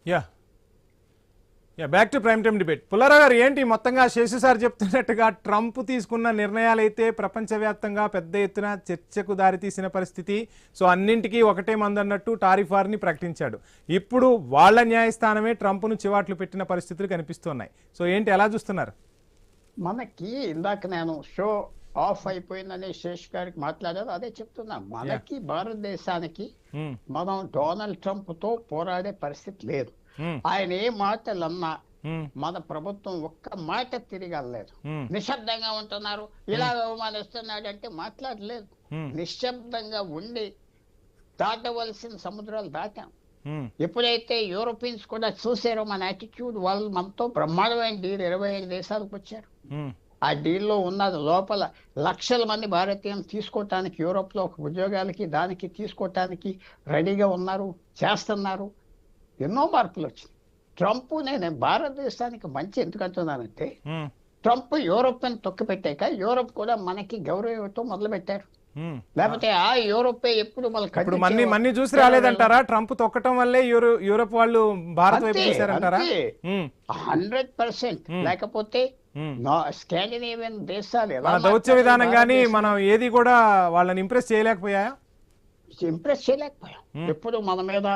Yeah yeah back to prime time debate. Pullarao గారు, ఏంటి మొత్తంగా శేషు సార్ చెప్తున్నట్టుగా ట్రంప్ తీసుకున్న నిర్ణయాలైతే ప్రపంచవ్యాప్తంగా పెద్ద ఎత్తున చర్చకు దారితీసిన పరిస్థితి. సో అన్నింటికీ ఒకటే మందన్నట్టు టారిఫ్ వార్ని ప్రకటించాడు. ఇప్పుడు వాళ్ళ న్యాయస్థానమే ట్రంప్ను చివాట్లు పెట్టిన పరిస్థితులు కనిపిస్తున్నాయి. సో ఏంటి, ఎలా చూస్తున్నారు? మనకి ఇందాక నేను షో ఆఫ్ అయిపోయిందని శేష్ గారికి మాట్లాడారు, అదే చెప్తున్నా. మనకి భారతదేశానికి మనం డొనాల్డ్ ట్రంప్ తో పోరాడే పరిస్థితి లేదు. ఆయన ఏ మాటలు అన్నా మన ప్రభుత్వం ఒక్క మాట తిరగలేదు. నిశ్శబ్దంగా ఉంటున్నారు, ఇలా అవమానిస్తున్నాడు అంటే మాట్లాడలేదు. నిశ్శబ్దంగా ఉండి దాటవలసిన సముద్రాలు దాటాం. ఎప్పుడైతే యూరోపియన్స్ కూడా చూసారో మన యాటిట్యూడ్, వాళ్ళు మనతో బ్రహ్మాండమైన డీల్ 25 దేశాలకు వచ్చారు. ఆ డీల్లో ఉన్నది లోపల లక్షల మంది భారతీయులను తీసుకోవటానికి, యూరోప్ లో ఒక ఉద్యోగాలకి దానికి తీసుకోవటానికి రెడీగా ఉన్నారు, చేస్తున్నారు. ఎన్నో మార్పులు వచ్చినాయి. ట్రంప్ నేను భారతదేశానికి మంచి ఎందుకు అంటున్నానంటే, ట్రంప్ యూరోప్ అని తొక్కిపెట్టాక యూరోప్ కూడా మనకి గౌరవంతో మొదలు పెట్టారు. లేకపోతే ఆ యూరోపే ఎప్పుడు మన్ని చూసి రాలేదంటారా? ట్రంప్ తొక్కటం వల్లే యూరోప్ వాళ్ళు భారత్ వైపు చూసారంటారా? 100%. లేకపోతే స్కాండినేవియన్ దేశాలు దౌత్య విధానం గానీ మనం ఏది కూడా వాళ్ళని ఇంప్రెస్ చేయలేకపోయాయా? ఇంప్రెస్ చేయలేకపోయాం. ఎప్పుడు మన మీద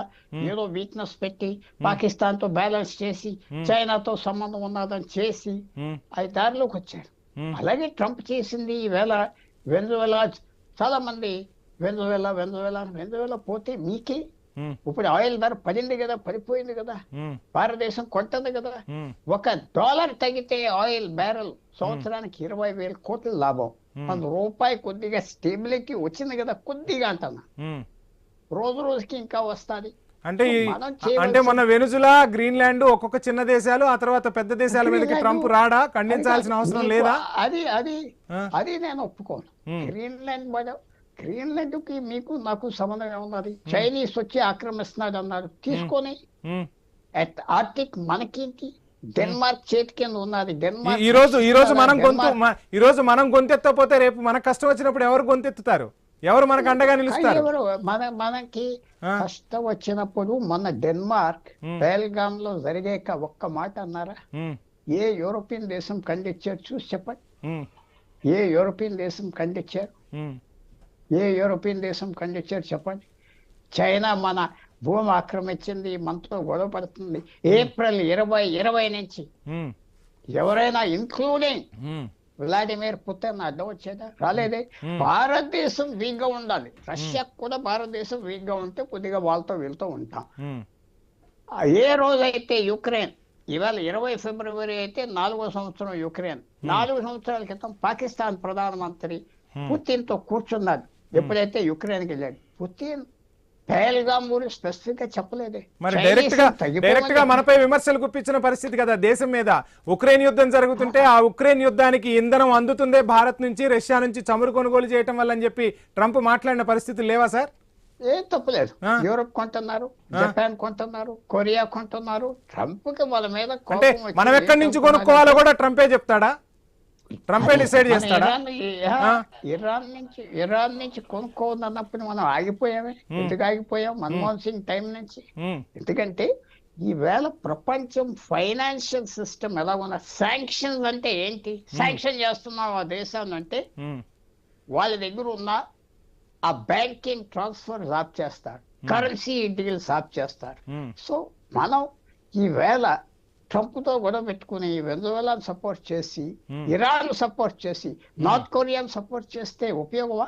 ఏదో వీక్నెస్ పెట్టి పాకిస్తాన్ తో బ్యాలెన్స్ చేసి చైనాతో సంబంధం ఉన్నదని చేసి అది దారిలోకి వచ్చారు. అలాగే ట్రంప్ చేసింది. ఈవేళ వెనుజువేలా చాలా మంది వెనుజువేలా పోతే మీకే ఇప్పుడు ఆయిల్ ధర పడింది కదా, పడిపోయింది కదా, భారతదేశం కొంటుంది కదా. $1 తగ్గితే ఆయిల్ బ్యారెల్ సంవత్సరానికి 20,000 కోట్ల లాభం. మన రూపాయి కొద్దిగా స్టేబిలిటీ వచ్చింది కదా, కొద్దిగా అంటున్నా, రోజు రోజుకి ఇంకా వస్తుంది. అంటే మన వెనుజులా, గ్రీన్లాండ్ ఒక్కొక్క చిన్న దేశాలు, ఆ తర్వాత పెద్ద దేశాల మీదకి ట్రంప్ రాడా? ఖండించాల్సిన అవసరం లేదా? అది నేను ఒప్పుకోను. గ్రీన్లాండ్ కి మీకు నాకు సంబంధం ఏమున్నది? చైనీస్ వచ్చి ఆక్రమిస్తున్నాడు అన్నారు, తీసుకొని ఆర్టిక్ మనకేంటి? డెన్మార్క్ చేతి కింద ఉన్నది. డెన్మార్క్ ఈ రోజు మనం గొంతెత్తపోతే రేపు మనకు కష్టం వచ్చినప్పుడు ఎవరు గొంతెత్తుతారు? ఎవరు మనకు అండగా నిలుస్తారు? మనకి కష్టం వచ్చినప్పుడు మన డెన్మార్క్ పెహల్గామ్ లో జరిగాక ఒక్క మాట అన్నారా? ఏ యూరోపియన్ దేశం ఖండించారు? చూసి చెప్పండి. ఏ యూరోపియన్ దేశం ఖండించారు? చెప్పండి. చైనా మన భూమి ఆక్రమించింది, మనతో గొడవ పడుతుంది. ఏప్రిల్ 2020 నుంచి ఎవరైనా ఇంక్లూడింగ్ వ్లాడిమిర్ పుతిన్ అడ్డం వచ్చేదా? రాలేదే. భారతదేశం వీక్ గా ఉండాలి. రష్యా కూడా భారతదేశం వీక్ గా ఉంటే కొద్దిగా వాళ్ళతో వీళ్ళతో ఉంటాం. ఏ రోజైతే యుక్రెయిన్ ఇవాళ 20 ఫిబ్రవరి అయితే 4వ సంవత్సరం యుక్రెయిన్, 4 సంవత్సరాల క్రితం పాకిస్తాన్ ప్రధానమంత్రి పుతిన్ తో కూర్చున్నాడు. ఎప్పుడైతే యుక్రెయిన్కి వెళ్ళాడు, పుతిన్ పెహల్గామ్ గురించి స్పెసిఫిక్ గా చెప్పలేదే. మరి డైరెక్ట్ గా మనపై విమర్శలు గుప్పించిన పరిస్థితి కదా దేశం మీద. ఉక్రెయిన్ యుద్ధం జరుగుతుంటే ఆ ఉక్రెయిన్ యుద్ధానికి ఇంధనం అందుతుందే భారత్ నుంచి, రష్యా నుంచి చమురు కొనుగోలు చేయటం వల్ల అని చెప్పి ట్రంప్ మాట్లాడిన పరిస్థితులు లేవా సార్? ఏం తప్పలేదు. యూరోప్ కొంటున్నారు, జపాన్ కొంటున్నారు, కొరియా కొంటున్నారు. ట్రంప్ కి వాళ్ళ మీద మనం ఎక్కడి నుంచి కొనుక్కోవాలో కూడా ట్రంపే చెప్తాడా? ట్రంపే డిసైడ్ చేస్తాడా? ఇరాన్ నుంచి కొనుక్కోవద్దన్నప్పుడు మనం ఆగిపోయామే. ఎందుకు ఆగిపోయాం? మన్మోహన్ సింగ్ టైం నుంచి. ఎందుకంటే ఈవేళ ప్రపంచం ఫైనాన్షియల్ సిస్టమ్ ఎలా ఉన్నా, శాంక్షన్స్ అంటే ఏంటి? శాంక్షన్ చేస్తున్నాం ఆ దేశాన్ని అంటే వాళ్ళ దగ్గర ఉన్న ఆ బ్యాంకింగ్ ట్రాన్స్ఫర్ ఆప్ చేస్తారు, కరెన్సీ డీల్స్ ఆప్ చేస్తారు. సో మనం ఈవేళ ట్రంప్ తో గొడవ పెట్టుకుని వెనుజువేలాను సపోర్ట్ చేసి, ఇరాన్ సపోర్ట్ చేసి, నార్త్ కొరియాను సపోర్ట్ చేస్తే ఉపయోగమా?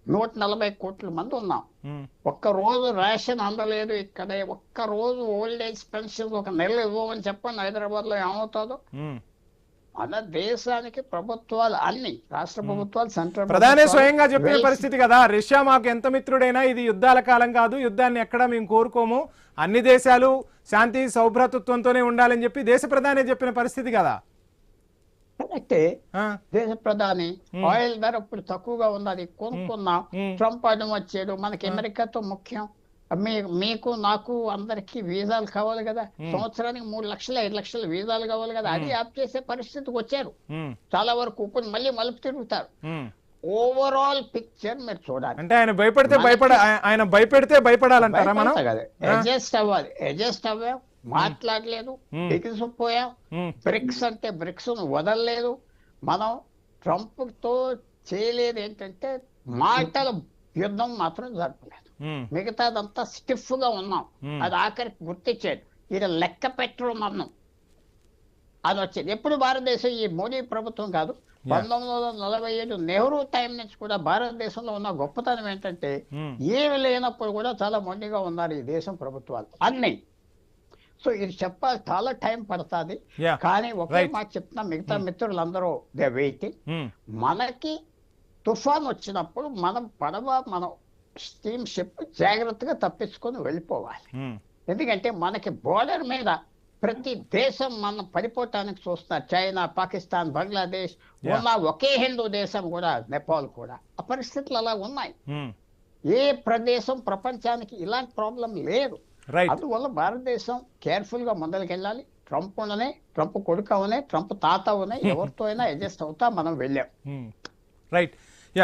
140 కోట్ల మంది ఉన్నాం. ఒక్క రోజు రేషన్ అందలేదు ఇక్కడ. ఒక్క రోజు ఓల్డ్ ఏజ్ పెన్షన్ ఒక నెల ఇవ్వమని చెప్పండి హైదరాబాద్ లో ఏమవుతుందో. మన దేశానికి ప్రభుత్వాలు అన్ని రాష్ట్ర ప్రభుత్వాలు, సెంట్రల్ ప్రధాని స్వయంగా చెప్పిన పరిస్థితి కదా, రష్యా మాకు ఎంత మిత్రుడైనా ఇది యుద్ధాల కాలం కాదు, యుద్ధాన్ని ఎక్కడా మేము కోరుకోము, అన్ని దేశాలు శాంతి సౌభ్రాతృత్వంతోనే ఉండాలని చెప్పి దేశ ప్రధాని చెప్పిన పరిస్థితి కదా. కరెక్టే. దేశ ప్రధాని ఆయిల్ ధర ఇప్పుడు తక్కువగా ఉన్నది, కొనుక్కున్నాం. ట్రంప్ అడ్డం వచ్చాడు. మనకి అమెరికాతో ముఖ్యం. మీకు నాకు అందరికి వీసాలు కావాలి కదా, సంవత్సరానికి 3 లక్షలు 5 లక్షలు వీసాలు కావాలి కదా, అది ఆప్ చేసే పరిస్థితికి వచ్చారు. చాలా వరకు ఇప్పుడు మళ్ళీ మలుపు తిరుగుతారు. ఓవరాల్ పిక్చర్ మీరు చూడాలి. అంటే ఆయన భయపెడితే భయపడాలంటారా మనం? అడ్జస్ట్ అవ్వాం, మాట్లాడలేదు, ఎగిసిపోయాం. బ్రిక్స్ అంటే బ్రిక్స్ వదలలేదు. మనం ట్రంప్ తో చేయలేదు ఏంటంటే మాటల యుద్ధం మాత్రం జరపలేదు. మిగతాదంతా స్టిఫ్ గా ఉన్నాం. అది ఆఖరికి గుర్తించాడు. ఇది లెక్క పెట్టడం అన్నం అది వచ్చింది. ఎప్పుడు భారతదేశం ఈ మోడీ ప్రభుత్వం కాదు, 1947 నెహ్రూ టైం నుంచి కూడా భారతదేశంలో ఉన్న గొప్పతనం ఏంటంటే ఏమి లేనప్పుడు కూడా చాలా మొండిగా ఉన్నారు ఈ దేశం ప్రభుత్వాలు అన్ని. సో ఇది చెప్పాలి, చాలా టైం పడుతుంది. కానీ ఒకే మాట చెప్తున్నా, మిగతా మిత్రులందరూ దే వెయిటింగ్. మనకి తుఫాన్ వచ్చినప్పుడు మనం మనం స్టీమ్ షిప్ జాగ్రత్తగా తప్పించుకొని వెళ్ళిపోవాలి. ఎందుకంటే మనకి బోర్డర్ మీద ప్రతి దేశం మనం పడిపోవటానికి చూస్తున్నారు. చైనా, పాకిస్తాన్, బంగ్లాదేశ్ ఉన్న ఒకే హిందూ దేశం కూడా, నేపాల్ కూడా. ఆ పరిస్థితులు అలా ఉన్నాయి. ఏ ప్రదేశం ప్రపంచానికి ఇలాంటి ప్రాబ్లం లేదు. అందువల్ల భారతదేశం కేర్ఫుల్ గా ముందరికెళ్ళాలి. ట్రంప్ ఉండనే, ట్రంప్ కొడుకు అవనే, ట్రంప్ తాత అవనే, ఎవరితో అయినా అడ్జస్ట్ అవుతా మనం వెళ్ళాం. రైట్.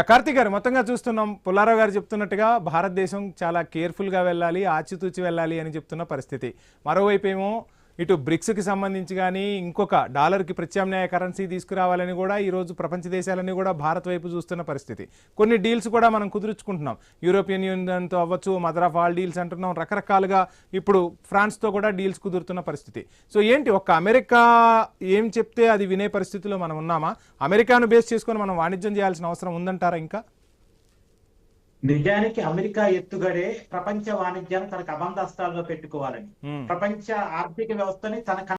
కార్తీక్ గారు, మొత్తంగా చూస్తున్నాం పుల్లారావు గారు చెప్తున్నట్టుగా భారతదేశం చాలా కేర్ఫుల్గా వెళ్ళాలి, ఆచితూచి వెళ్ళాలి అని చెప్తున్న పరిస్థితి. మరోవైపు ఏమో ఇటు బ్రిక్స్కి సంబంధించి కానీ ఇంకొక డాలర్కి ప్రత్యామ్నాయ కరెన్సీ తీసుకురావాలని కూడా ఈరోజు ప్రపంచ దేశాలన్నీ కూడా భారత్ వైపు చూస్తున్న పరిస్థితి. కొన్ని డీల్స్ కూడా మనం కుదుర్చుకుంటున్నాం. యూరోపియన్ యూనియన్తో అవ్వచ్చు, మదర్ ఆఫ్ ఆల్ డీల్స్ అంటున్నాం. రకరకాలుగా ఇప్పుడు ఫ్రాన్స్తో కూడా డీల్స్ కుదురుతున్న పరిస్థితి. సో ఏంటి, ఒక్క అమెరికా ఏం చెప్తే అది వినే పరిస్థితిలో మనం ఉన్నామా? అమెరికాను బేస్ చేసుకొని మనం వాణిజ్యం చేయాల్సిన అవసరం ఉందంటారా? ఇంకా నిజానికి అమెరికా ఎత్తుగడే ప్రపంచ వాణిజ్యాన్ని తనకు అబంధ హస్తాల్లో పెట్టుకోవాలని, ప్రపంచ ఆర్థిక వ్యవస్థని తన